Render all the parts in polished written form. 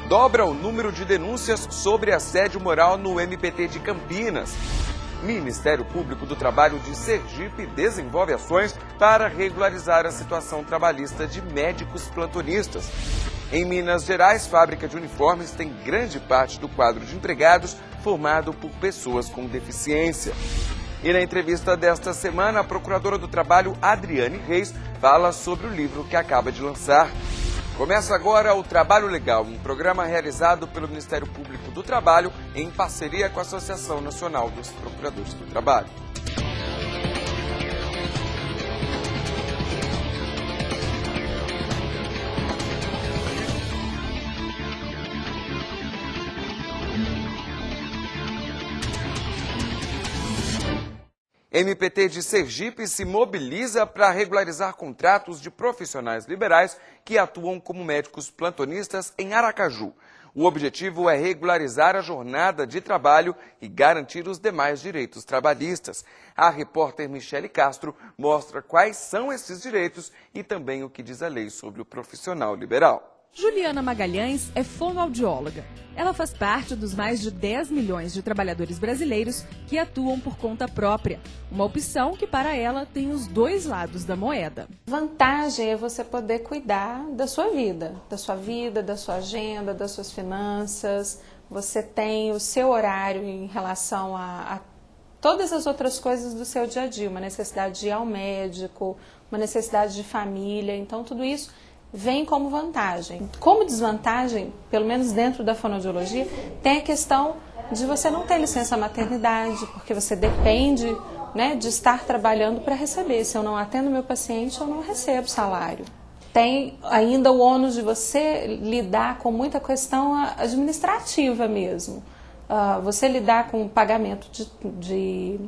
dobra o número de denúncias sobre assédio moral no MPT de Campinas. Ministério Público do Trabalho de Sergipe desenvolve ações para regularizar a situação trabalhista de médicos plantonistas. Em Minas Gerais, fábrica de uniformes tem grande parte do quadro de empregados formado por pessoas com deficiência. E na entrevista desta semana, a procuradora do Trabalho, Adriane Reis, fala sobre o livro que acaba de lançar. Começa agora o Trabalho Legal, um programa realizado pelo Ministério Público do Trabalho em parceria com a Associação Nacional dos Procuradores do Trabalho. MPT de Sergipe se mobiliza para regularizar contratos de profissionais liberais que atuam como médicos plantonistas em Aracaju. O objetivo é regularizar a jornada de trabalho e garantir os demais direitos trabalhistas. A repórter Michele Castro mostra quais são esses direitos e também o que diz a lei sobre o profissional liberal. Juliana Magalhães é fonoaudióloga. Ela faz parte dos mais de 10 milhões de trabalhadores brasileiros que atuam por conta própria. Uma opção que, para ela, tem os dois lados da moeda. Vantagem é você poder cuidar da sua vida, da sua agenda, das suas finanças. Você tem o seu horário em relação a todas as outras coisas do seu dia a dia. Uma necessidade de ir ao médico, uma necessidade de família. Então, tudo isso vem como vantagem. Como desvantagem, pelo menos dentro da fonoaudiologia, tem a questão de você não ter licença maternidade, porque você depende, de estar trabalhando para receber. Se eu não atendo meu paciente, eu não recebo salário. Tem ainda o ônus de você lidar com muita questão administrativa mesmo. Você lidar com o pagamento de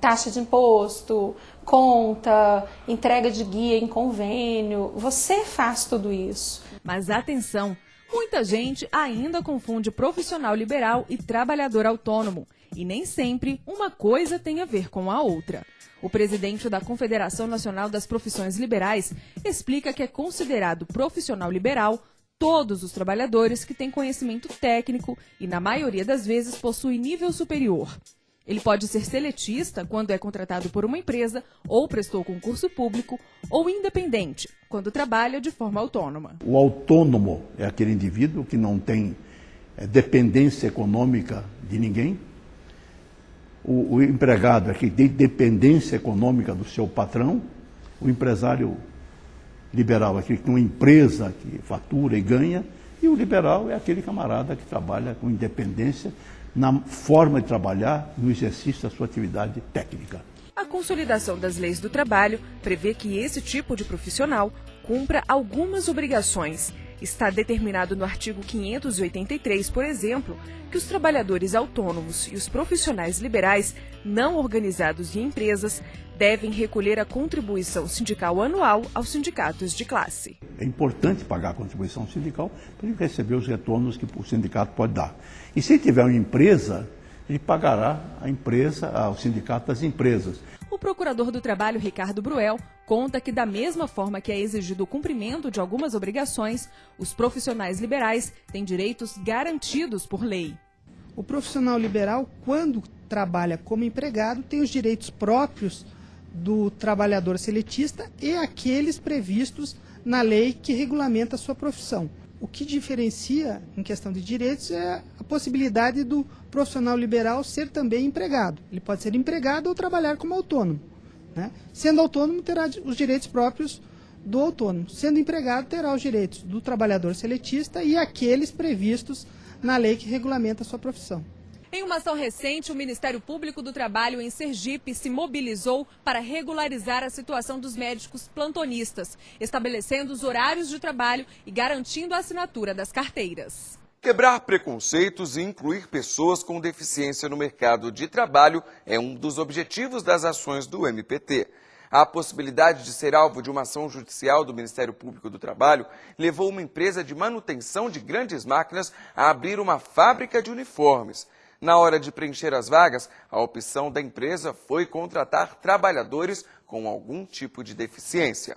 taxa de imposto, conta, entrega de guia em convênio, você faz tudo isso. Mas atenção, muita gente ainda confunde profissional liberal e trabalhador autônomo. E nem sempre uma coisa tem a ver com a outra. O presidente da Confederação Nacional das Profissões Liberais explica que é considerado profissional liberal todos os trabalhadores que têm conhecimento técnico e, na maioria das vezes, possuem nível superior. Ele pode ser seletista, quando é contratado por uma empresa, ou prestou concurso público, ou independente, quando trabalha de forma autônoma. O autônomo é aquele indivíduo que não tem dependência econômica de ninguém. O empregado é aquele que tem dependência econômica do seu patrão. O empresário liberal é aquele que tem uma empresa que fatura e ganha. E o liberal é aquele camarada que trabalha com independência na forma de trabalhar, no exercício da sua atividade técnica. A consolidação das leis do trabalho prevê que esse tipo de profissional cumpra algumas obrigações. Está determinado no artigo 583, por exemplo, que os trabalhadores autônomos e os profissionais liberais não organizados em empresas devem recolher a contribuição sindical anual aos sindicatos de classe. É importante pagar a contribuição sindical para ele receber os retornos que o sindicato pode dar. E se tiver uma empresa, ele pagará a empresa, ao sindicato das empresas. O procurador do Trabalho, Ricardo Bruel, conta que, da mesma forma que é exigido o cumprimento de algumas obrigações, os profissionais liberais têm direitos garantidos por lei. O profissional liberal, quando trabalha como empregado, tem os direitos próprios do trabalhador seletista e aqueles previstos na lei que regulamenta a sua profissão. O que diferencia, em questão de direitos, é a possibilidade do profissional liberal ser também empregado. Ele pode ser empregado ou trabalhar como autônomo. Sendo autônomo, terá os direitos próprios do autônomo. Sendo empregado, terá os direitos do trabalhador seletista e aqueles previstos na lei que regulamenta a sua profissão. Em uma ação recente, o Ministério Público do Trabalho em Sergipe se mobilizou para regularizar a situação dos médicos plantonistas, estabelecendo os horários de trabalho e garantindo a assinatura das carteiras. Quebrar preconceitos e incluir pessoas com deficiência no mercado de trabalho é um dos objetivos das ações do MPT. A possibilidade de ser alvo de uma ação judicial do Ministério Público do Trabalho levou uma empresa de manutenção de grandes máquinas a abrir uma fábrica de uniformes. Na hora de preencher as vagas, a opção da empresa foi contratar trabalhadores com algum tipo de deficiência.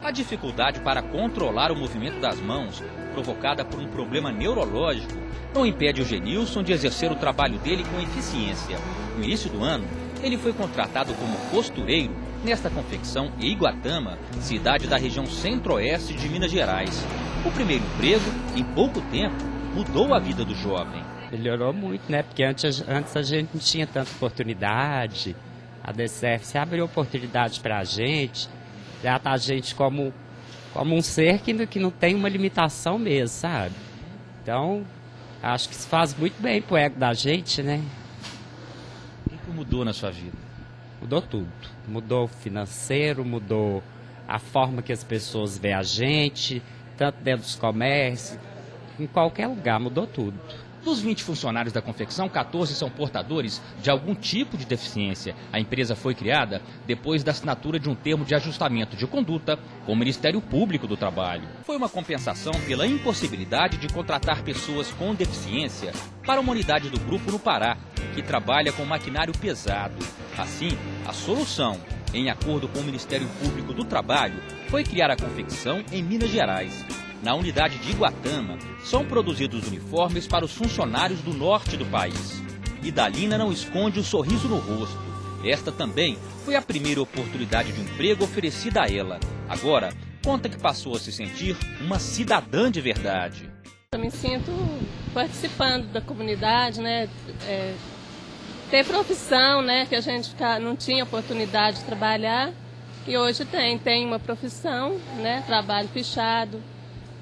A dificuldade para controlar o movimento das mãos, provocada por um problema neurológico, não impede o Genilson de exercer o trabalho dele com eficiência. No início do ano, ele foi contratado como costureiro nesta confecção em Iguatama, cidade da região centro-oeste de Minas Gerais. O primeiro emprego, em pouco tempo, mudou a vida do jovem. Melhorou muito, né? Porque antes a gente não tinha tanta oportunidade. A DCF abriu oportunidade para a gente, trata a gente como um ser que não tem uma limitação mesmo, sabe? Então, acho que isso faz muito bem pro ego da gente, né? O que mudou na sua vida? Mudou tudo. Mudou o financeiro, mudou a forma que as pessoas veem a gente, tanto dentro dos comércios, em qualquer lugar, mudou tudo. Dos 20 funcionários da confecção, 14 são portadores de algum tipo de deficiência. A empresa foi criada depois da assinatura de um termo de ajustamento de conduta com o Ministério Público do Trabalho. Foi uma compensação pela impossibilidade de contratar pessoas com deficiência para uma unidade do grupo no Pará, que trabalha com maquinário pesado. Assim, a solução, em acordo com o Ministério Público do Trabalho, foi criar a confecção em Minas Gerais. Na unidade de Iguatama, são produzidos uniformes para os funcionários do norte do país. Idalina não esconde o sorriso no rosto. Esta também foi a primeira oportunidade de emprego oferecida a ela. Agora, conta que passou a se sentir uma cidadã de verdade. Eu me sinto participando da comunidade, né? Ter profissão, né? Que a gente não tinha oportunidade de trabalhar. E hoje tem uma profissão, né? Trabalho fichado.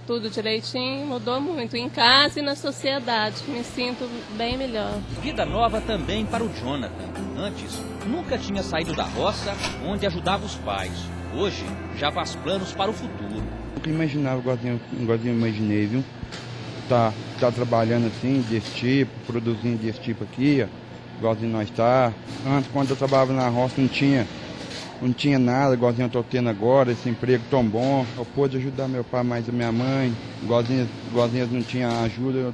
Tudo direitinho, mudou muito, em casa e na sociedade. Me sinto bem melhor. Vida nova também para o Jonathan. Antes, nunca tinha saído da roça onde ajudava os pais. Hoje, já faz planos para o futuro. Nunca imaginava, igualzinho eu imaginei, viu? Tá trabalhando assim, desse tipo, produzindo desse tipo aqui, ó, igualzinho nós tá. Antes, quando eu trabalhava na roça, não tinha nada, igualzinho eu estou tendo agora, esse emprego tão bom. Eu pude ajudar meu pai mais a minha mãe, igualzinho eles não tinham ajuda, eu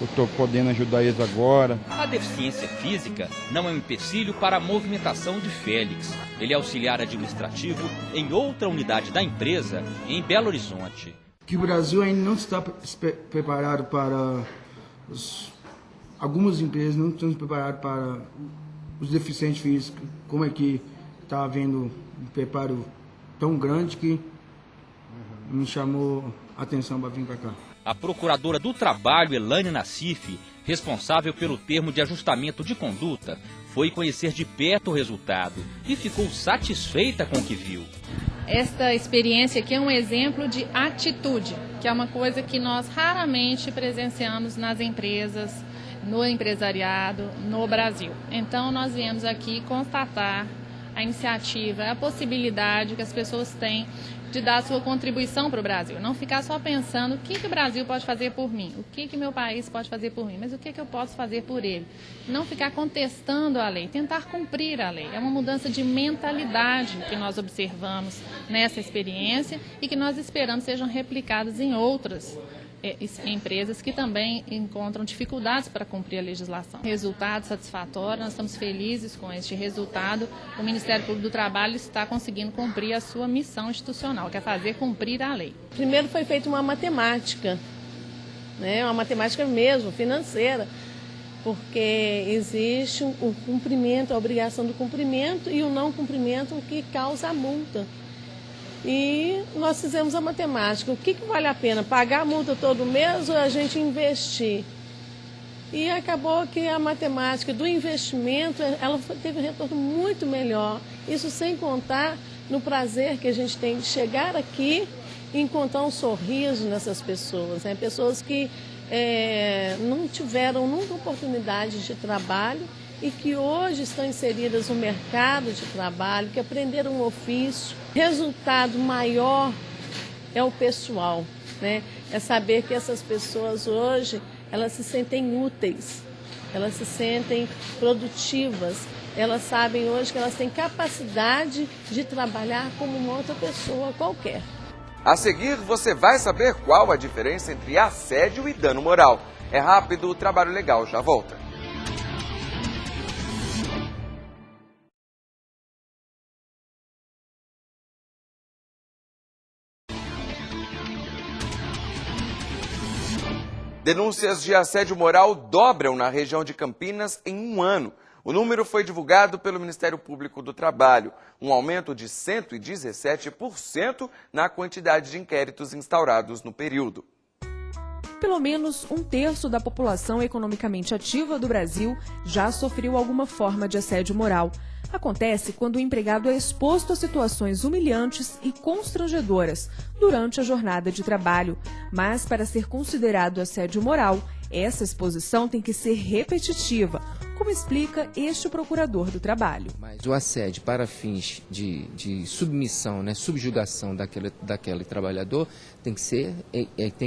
estou podendo ajudar eles agora. A deficiência física não é um empecilho para a movimentação de Félix. Ele é auxiliar administrativo em outra unidade da empresa, em Belo Horizonte. Que o Brasil ainda não está preparado para... Algumas empresas não estão preparadas para os deficientes físicos, como é que está havendo um preparo tão grande que me chamou a atenção para vir para cá. A procuradora do Trabalho, Elane Nassif, responsável pelo termo de ajustamento de conduta, foi conhecer de perto o resultado e ficou satisfeita com o que viu. Esta experiência aqui é um exemplo de atitude, que é uma coisa que nós raramente presenciamos nas empresas, no empresariado, no Brasil. Então nós viemos aqui constatar a iniciativa, a possibilidade que as pessoas têm de dar a sua contribuição para o Brasil. Não ficar só pensando o que o Brasil pode fazer por mim, o que meu país pode fazer por mim, mas o que eu posso fazer por ele. Não ficar contestando a lei, tentar cumprir a lei. É uma mudança de mentalidade que nós observamos nessa experiência e que nós esperamos sejam replicadas em outras empresas que também encontram dificuldades para cumprir a legislação. Resultado satisfatório, nós estamos felizes com este resultado. O Ministério Público do Trabalho está conseguindo cumprir a sua missão institucional, que é fazer cumprir a lei. Primeiro foi feita uma matemática, né, uma matemática mesmo, financeira, porque existe o cumprimento, a obrigação do cumprimento e o não cumprimento, o que causa a multa. E nós fizemos a matemática. O que vale a pena? Pagar a multa todo mês ou a gente investir? E acabou que a matemática do investimento, ela teve um retorno muito melhor. Isso sem contar no prazer que a gente tem de chegar aqui e encontrar um sorriso nessas pessoas, né? Pessoas que não tiveram nunca oportunidade de trabalho e que hoje estão inseridas no mercado de trabalho, que aprenderam um ofício. Resultado maior é o pessoal, né? É saber que essas pessoas hoje, elas se sentem úteis, elas se sentem produtivas, elas sabem hoje que elas têm capacidade de trabalhar como uma outra pessoa qualquer. A seguir, você vai saber qual a diferença entre assédio e dano moral. É rápido, o trabalho legal já volta. Denúncias de assédio moral dobram na região de Campinas em um ano. O número foi divulgado pelo Ministério Público do Trabalho, um aumento de 117% na quantidade de inquéritos instaurados no período. Pelo menos um terço da população economicamente ativa do Brasil já sofreu alguma forma de assédio moral. Acontece quando o empregado é exposto a situações humilhantes e constrangedoras durante a jornada de trabalho. Mas, para ser considerado assédio moral, essa exposição tem que ser repetitiva, como explica este procurador do trabalho. Mas o assédio para fins de submissão, né, subjugação daquele trabalhador, tem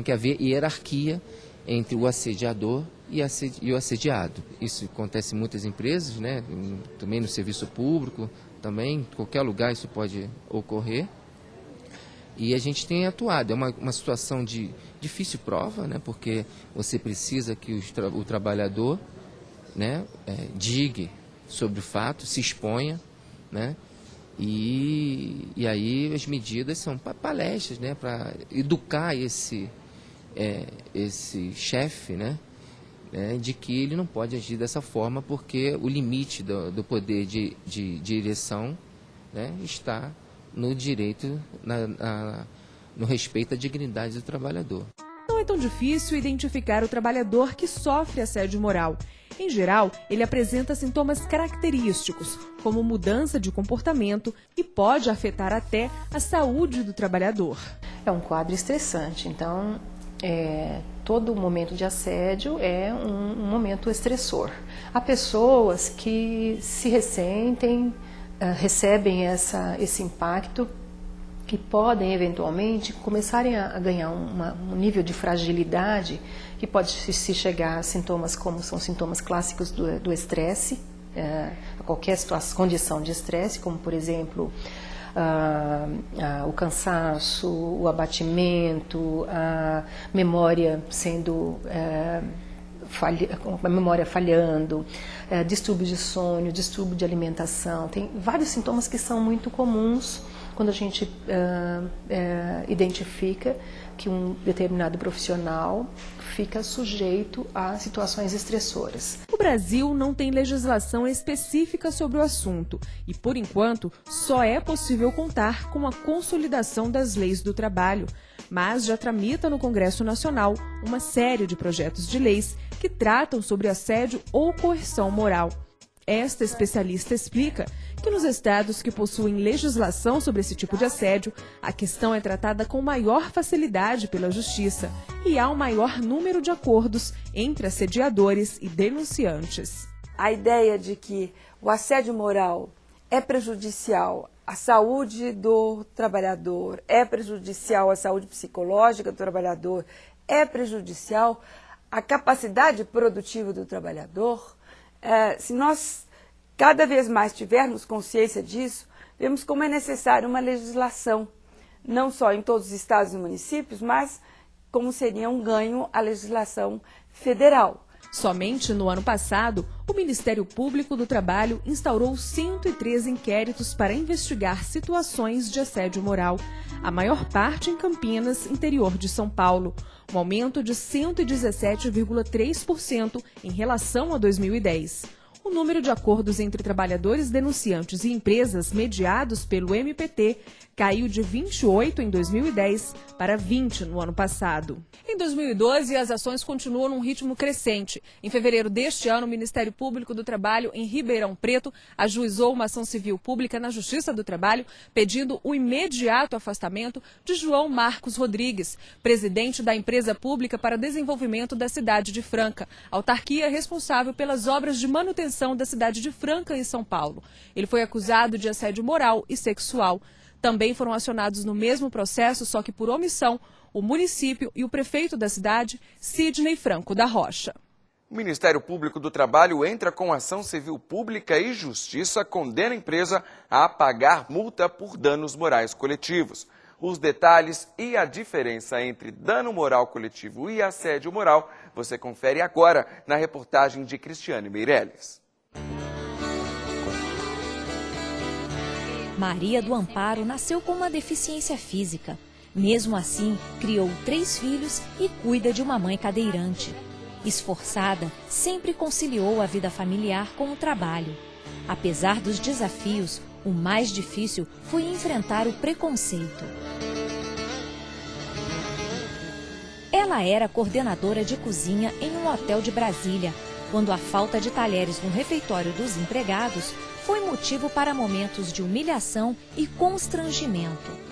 que haver hierarquia entre o assediador e o assediado. Isso acontece em muitas empresas, né, também no serviço público, também em qualquer lugar isso pode ocorrer. E a gente tem atuado. É uma situação de difícil prova, né, porque você precisa que o trabalhador, né, diga sobre o fato, se exponha, né, e aí as medidas são palestras, né, para educar esse chefe, né, de que ele não pode agir dessa forma, porque o limite do poder de direção, né, está no direito, no respeito à dignidade do trabalhador. Não é tão difícil identificar o trabalhador que sofre assédio moral. Em geral, ele apresenta sintomas característicos, como mudança de comportamento, e pode afetar até a saúde do trabalhador. É um quadro estressante, então todo momento de assédio é um momento estressor. Há pessoas que se ressentem, recebem esse impacto e podem eventualmente começarem a ganhar um nível de fragilidade que pode se chegar a sintomas como são sintomas clássicos do estresse, a qualquer condição de estresse, como por exemplo o cansaço, o abatimento, a memória sendo a memória falhando, distúrbio de sono, distúrbio de alimentação. Tem vários sintomas que são muito comuns quando a gente identifica que um determinado profissional fica sujeito a situações estressoras. O Brasil não tem legislação específica sobre o assunto e, por enquanto, só é possível contar com a consolidação das leis do trabalho, mas já tramita no Congresso Nacional uma série de projetos de leis que tratam sobre assédio ou coerção moral. Esta especialista explica que nos estados que possuem legislação sobre esse tipo de assédio, a questão é tratada com maior facilidade pela Justiça e há um maior número de acordos entre assediadores e denunciantes. A ideia de que o assédio moral é prejudicial à saúde do trabalhador, é prejudicial à saúde psicológica do trabalhador, é prejudicial à capacidade produtiva do trabalhador. Se nós cada vez mais tivermos consciência disso, vemos como é necessária uma legislação, não só em todos os estados e municípios, mas como seria um ganho a legislação federal. Somente no ano passado, o Ministério Público do Trabalho instaurou 103 inquéritos para investigar situações de assédio moral, a maior parte em Campinas, interior de São Paulo, um aumento de 117,3% em relação a 2010. O número de acordos entre trabalhadores denunciantes e empresas mediados pelo MPT caiu de 28 em 2010 para 20 no ano passado. Em 2012, as ações continuam num ritmo crescente. Em fevereiro deste ano, o Ministério Público do Trabalho, em Ribeirão Preto, ajuizou uma ação civil pública na Justiça do Trabalho, pedindo o imediato afastamento de João Marcos Rodrigues, presidente da Empresa Pública para Desenvolvimento da Cidade de Franca, autarquia responsável pelas obras de manutenção da cidade de Franca, em São Paulo. Ele foi acusado de assédio moral e sexual. Também foram acionados no mesmo processo, só que por omissão, o município e o prefeito da cidade, Sidney Franco da Rocha. O Ministério Público do Trabalho entra com ação civil pública e Justiça condena a empresa a pagar multa por danos morais coletivos. Os detalhes e a diferença entre dano moral coletivo e assédio moral você confere agora na reportagem de Cristiane Meirelles. Maria do Amparo nasceu com uma deficiência física. Mesmo assim, criou 3 filhos e cuida de uma mãe cadeirante. Esforçada, sempre conciliou a vida familiar com o trabalho. Apesar dos desafios, o mais difícil foi enfrentar o preconceito. Ela era coordenadora de cozinha em um hotel de Brasília, quando a falta de talheres no refeitório dos empregados foi motivo para momentos de humilhação e constrangimento.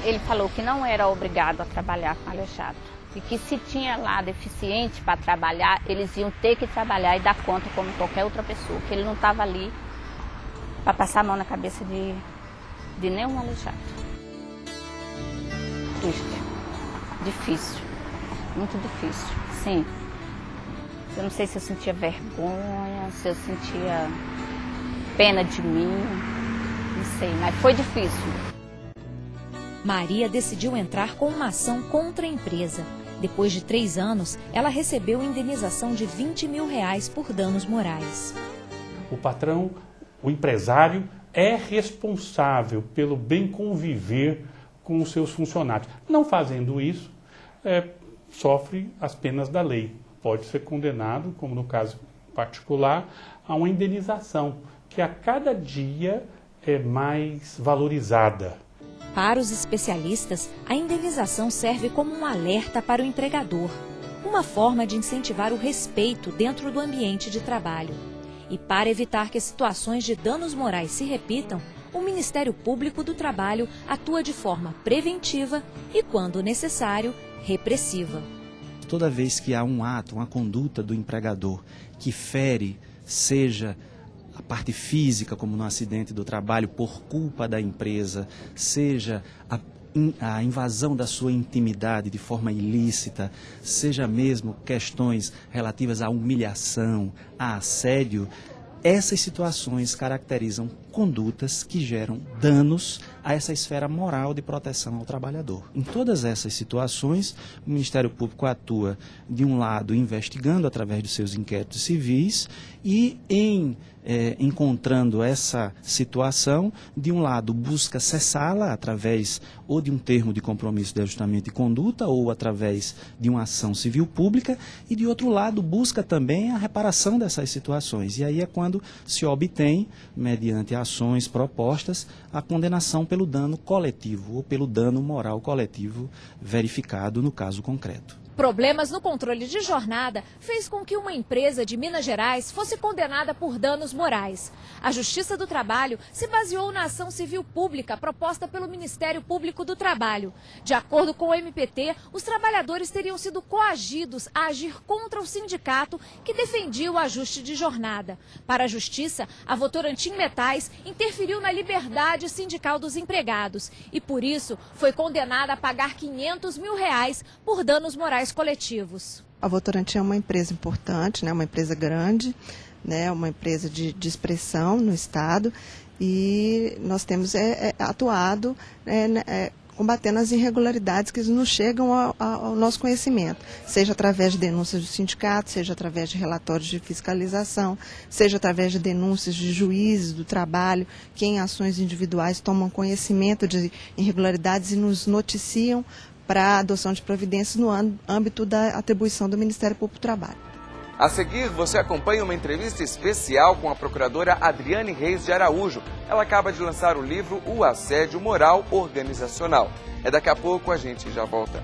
Ele falou que não era obrigado a trabalhar com aleijado e que se tinha lá deficiente para trabalhar, eles iam ter que trabalhar e dar conta como qualquer outra pessoa, que ele não estava ali para passar a mão na cabeça de nenhum aleijado. Triste, difícil, muito difícil, sim. Eu não sei se eu sentia vergonha, se eu sentia pena de mim, não sei, mas foi difícil. Maria decidiu entrar com uma ação contra a empresa. Depois de 3 anos, ela recebeu indenização de R$20 mil por danos morais. O patrão, o empresário, é responsável pelo bem conviver com os seus funcionários. Não fazendo isso, sofre as penas da lei. Pode ser condenado, como no caso particular, a uma indenização, que a cada dia é mais valorizada. Para os especialistas, a indenização serve como um alerta para o empregador, uma forma de incentivar o respeito dentro do ambiente de trabalho. E para evitar que situações de danos morais se repitam, o Ministério Público do Trabalho atua de forma preventiva e, quando necessário, repressiva. Toda vez que há um ato, uma conduta do empregador que fere, seja a parte física, como no acidente do trabalho, por culpa da empresa, seja a invasão da sua intimidade de forma ilícita, seja mesmo questões relativas à humilhação, a assédio, essas situações caracterizam condutas que geram danos a essa esfera moral de proteção ao trabalhador. Em todas essas situações, o Ministério Público atua, de um lado, investigando através dos seus inquéritos civis e, encontrando essa situação, de um lado, busca cessá-la através ou de um termo de compromisso de ajustamento de conduta ou através de uma ação civil pública e, de outro lado, busca também a reparação dessas situações. E aí é quando se obtém, mediante ações propostas, a condenação pelo dano coletivo ou pelo dano moral coletivo verificado no caso concreto. Problemas no controle de jornada fez com que uma empresa de Minas Gerais fosse condenada por danos morais. A Justiça do Trabalho se baseou na ação civil pública proposta pelo Ministério Público do Trabalho. De acordo com o MPT, os trabalhadores teriam sido coagidos a agir contra o sindicato que defendia o ajuste de jornada. Para a Justiça, a Votorantim Metais interferiu na liberdade sindical dos empregados e, por isso, foi condenada a pagar R$500 mil por danos morais coletivos. A Votorantim é uma empresa importante, né, uma empresa grande, né, uma empresa de expressão no Estado e nós temos atuado combatendo as irregularidades que nos chegam ao nosso conhecimento, seja através de denúncias do sindicato, seja através de relatórios de fiscalização, seja através de denúncias de juízes do trabalho, que em ações individuais tomam conhecimento de irregularidades e nos noticiam para a adoção de providências no âmbito da atribuição do Ministério Público do Trabalho. A seguir, você acompanha uma entrevista especial com a procuradora Adriane Reis de Araújo. Ela acaba de lançar o livro O Assédio Moral Organizacional. Daqui a pouco, a gente já volta.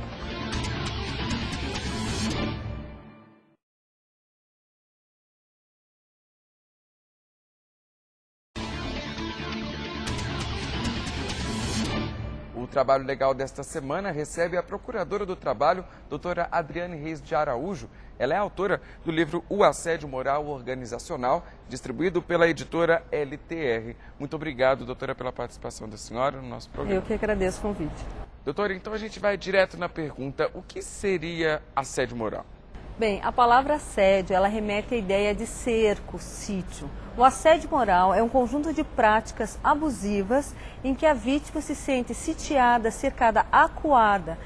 O Trabalho Legal desta semana recebe a Procuradora do Trabalho, doutora Adriane Reis de Araújo. Ela é autora do livro O Assédio Moral Organizacional, distribuído pela editora LTR. Muito obrigado, doutora, pela participação da senhora no nosso programa. Eu que agradeço o convite. Doutora, então a gente vai direto na pergunta, o que seria assédio moral? Bem, a palavra assédio, ela remete à ideia de cerco, sítio. O assédio moral é um conjunto de práticas abusivas em que a vítima se sente sitiada, cercada, acuada,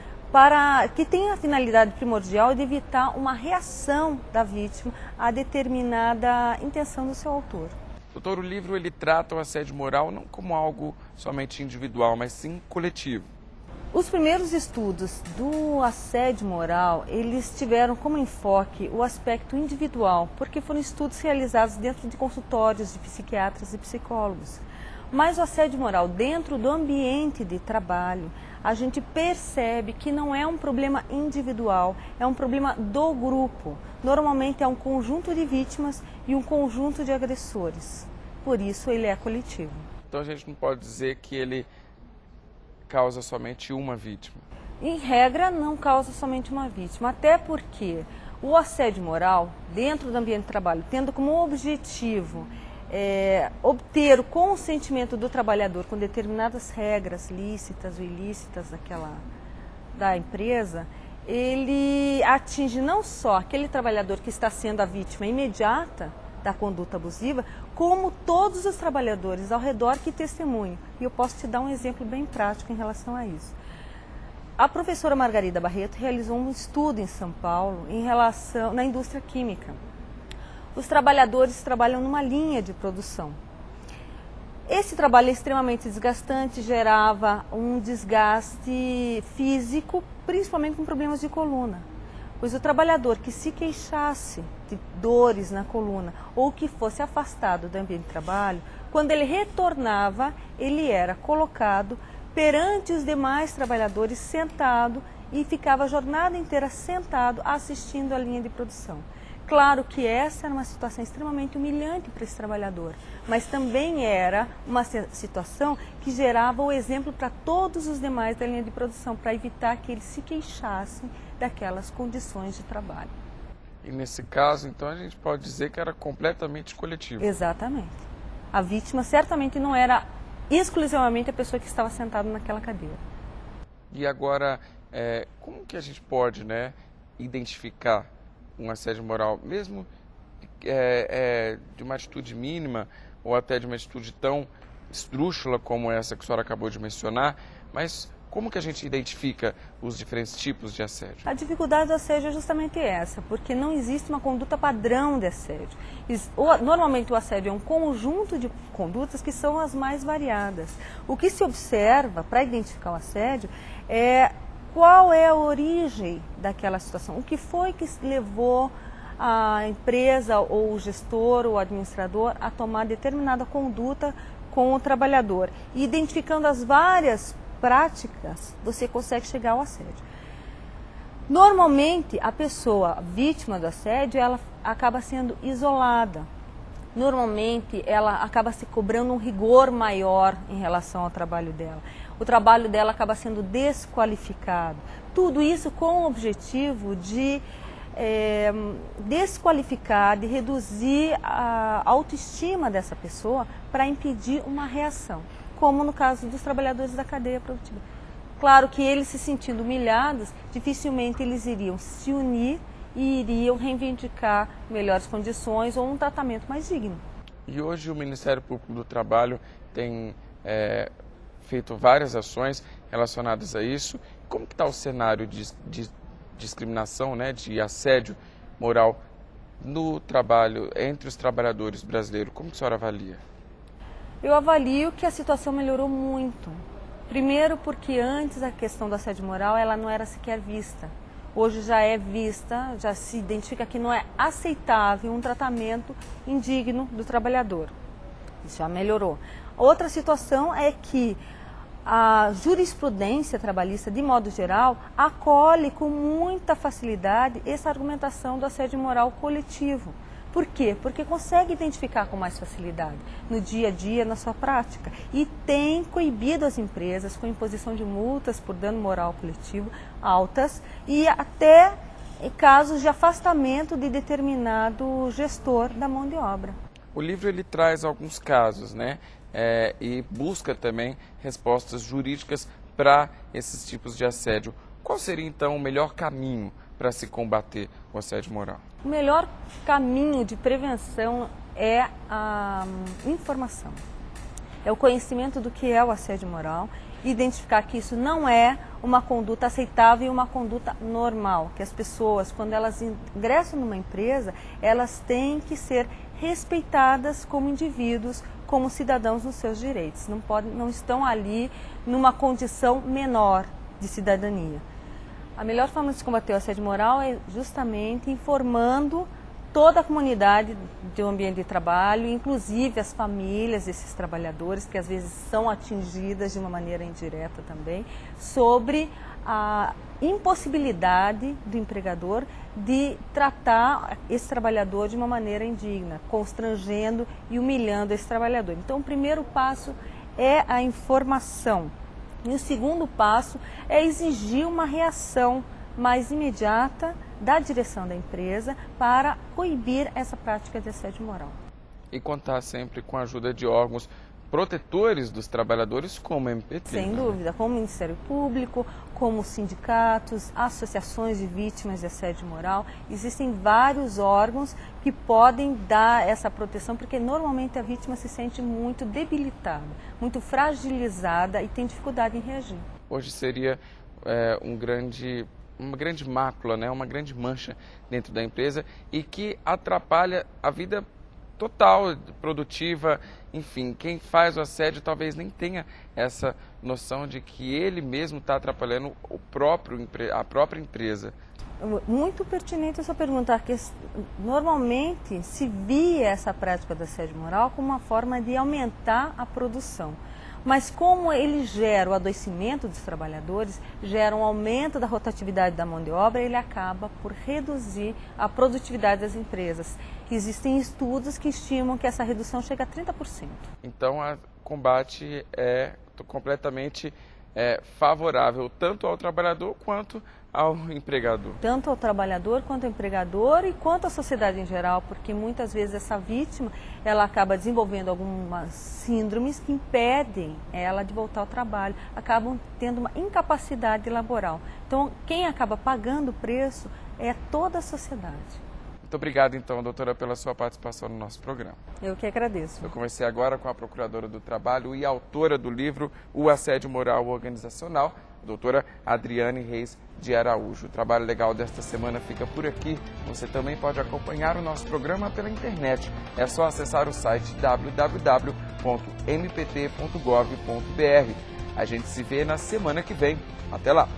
que tem a finalidade primordial de evitar uma reação da vítima a determinada intenção do seu autor. Doutor, o livro ele trata o assédio moral não como algo somente individual, mas sim coletivo. Os primeiros estudos do assédio moral, eles tiveram como enfoque o aspecto individual, porque foram estudos realizados dentro de consultórios de psiquiatras e psicólogos. Mas o assédio moral dentro do ambiente de trabalho, a gente percebe que não é um problema individual, é um problema do grupo. Normalmente é um conjunto de vítimas e um conjunto de agressores. Por isso ele é coletivo. Então a gente não pode dizer que ele causa somente uma vítima. Em regra, não causa somente uma vítima, até porque o assédio moral, dentro do ambiente de trabalho, tendo como objetivo obter o consentimento do trabalhador com determinadas regras lícitas ou ilícitas da empresa, ele atinge não só aquele trabalhador que está sendo a vítima imediata da conduta abusiva, como todos os trabalhadores ao redor que testemunham. E eu posso te dar um exemplo bem prático em relação a isso. A professora Margarida Barreto realizou um estudo em São Paulo na indústria química. Os trabalhadores trabalham numa linha de produção. Esse trabalho é extremamente desgastante, gerava um desgaste físico, principalmente com problemas de coluna. Pois o trabalhador que se queixasse de dores na coluna ou que fosse afastado do ambiente de trabalho, quando ele retornava, ele era colocado perante os demais trabalhadores sentado e ficava a jornada inteira sentado assistindo a linha de produção. Claro que essa era uma situação extremamente humilhante para esse trabalhador, mas também era uma situação que gerava o exemplo para todos os demais da linha de produção, para evitar que eles se queixassem daquelas condições de trabalho. E nesse caso, então, a gente pode dizer que era completamente coletivo. Exatamente. A vítima certamente não era exclusivamente a pessoa que estava sentada naquela cadeira. E agora, como que a gente pode, identificar um assédio moral, mesmo de uma atitude mínima ou até de uma atitude tão esdrúxula como essa que a senhora acabou de mencionar, mas como que a gente identifica os diferentes tipos de assédio? A dificuldade do assédio é justamente essa, porque não existe uma conduta padrão de assédio. Normalmente o assédio é um conjunto de condutas que são as mais variadas. O que se observa para identificar o assédio é qual é a origem daquela situação, o que foi que levou a empresa ou o gestor ou o administrador a tomar determinada conduta com o trabalhador. E identificando as várias práticas, você consegue chegar ao assédio. Normalmente, a pessoa vítima do assédio, ela acaba sendo isolada. Normalmente, ela acaba se cobrando um rigor maior em relação ao trabalho dela. O trabalho dela acaba sendo desqualificado. Tudo isso com o objetivo de desqualificar, de reduzir a autoestima dessa pessoa para impedir uma reação, como no caso dos trabalhadores da cadeia produtiva. Claro que eles se sentindo humilhados, dificilmente eles iriam se unir e iriam reivindicar melhores condições ou um tratamento mais digno. E hoje o Ministério Público do Trabalho tem feito várias ações relacionadas a isso. Como que está o cenário de discriminação, de assédio moral no trabalho, entre os trabalhadores brasileiros? Como que a senhora avalia? Eu avalio que a situação melhorou muito. Primeiro porque antes a questão do assédio moral ela não era sequer vista. Hoje já é vista, já se identifica que não é aceitável um tratamento indigno do trabalhador. Isso já melhorou. Outra situação é que a jurisprudência trabalhista, de modo geral, acolhe com muita facilidade essa argumentação do assédio moral coletivo. Por quê? Porque consegue identificar com mais facilidade no dia a dia, na sua prática. E tem coibido as empresas com imposição de multas por dano moral coletivo altas e até casos de afastamento de determinado gestor da mão de obra. O livro ele traz alguns casos, e busca também respostas jurídicas para esses tipos de assédio. Qual seria então o melhor caminho para se combater o assédio moral? O melhor caminho de prevenção é a informação. É o conhecimento do que é o assédio moral, identificar que isso não é uma conduta aceitável e uma conduta normal, que as pessoas, quando elas ingressam numa empresa, elas têm que ser respeitadas como indivíduos, como cidadãos nos seus direitos. Não estão ali numa condição menor, de cidadania. A melhor forma de se combater o assédio moral é justamente informando toda a comunidade do ambiente de trabalho, inclusive as famílias desses trabalhadores, que às vezes são atingidas de uma maneira indireta também, sobre a impossibilidade do empregador de tratar esse trabalhador de uma maneira indigna, constrangendo e humilhando esse trabalhador. Então, o primeiro passo é a informação. E o segundo passo é exigir uma reação mais imediata da direção da empresa para coibir essa prática de assédio moral. E contar sempre com a ajuda de órgãos protetores dos trabalhadores, como a MPT. Sem dúvida, como o Ministério Público, como sindicatos, associações de vítimas de assédio moral. Existem vários órgãos que podem dar essa proteção, porque normalmente a vítima se sente muito debilitada, muito fragilizada e tem dificuldade em reagir. Hoje seria uma grande mácula, né? Uma grande mancha dentro da empresa e que atrapalha a vida total, produtiva, enfim, quem faz o assédio talvez nem tenha essa noção de que ele mesmo está atrapalhando a própria empresa. Muito pertinente essa pergunta, porque normalmente se via essa prática do assédio moral como uma forma de aumentar a produção. Mas como ele gera o adoecimento dos trabalhadores, gera um aumento da rotatividade da mão de obra, ele acaba por reduzir a produtividade das empresas. Existem estudos que estimam que essa redução chega a 30%. Então, o combate é completamente favorável tanto ao trabalhador quanto ao empregador. Tanto ao trabalhador quanto ao empregador e quanto à sociedade em geral, porque muitas vezes essa vítima ela acaba desenvolvendo algumas síndromes que impedem ela de voltar ao trabalho, acabam tendo uma incapacidade laboral. Então, quem acaba pagando o preço é toda a sociedade. Muito obrigado, então, doutora, pela sua participação no nosso programa. Eu que agradeço. Eu conversei agora com a Procuradora do Trabalho e autora do livro O Assédio Moral Organizacional, a doutora Adriane Reis de Araújo. O Trabalho Legal desta semana fica por aqui. Você também pode acompanhar o nosso programa pela internet. É só acessar o site www.mpt.gov.br. A gente se vê na semana que vem. Até lá!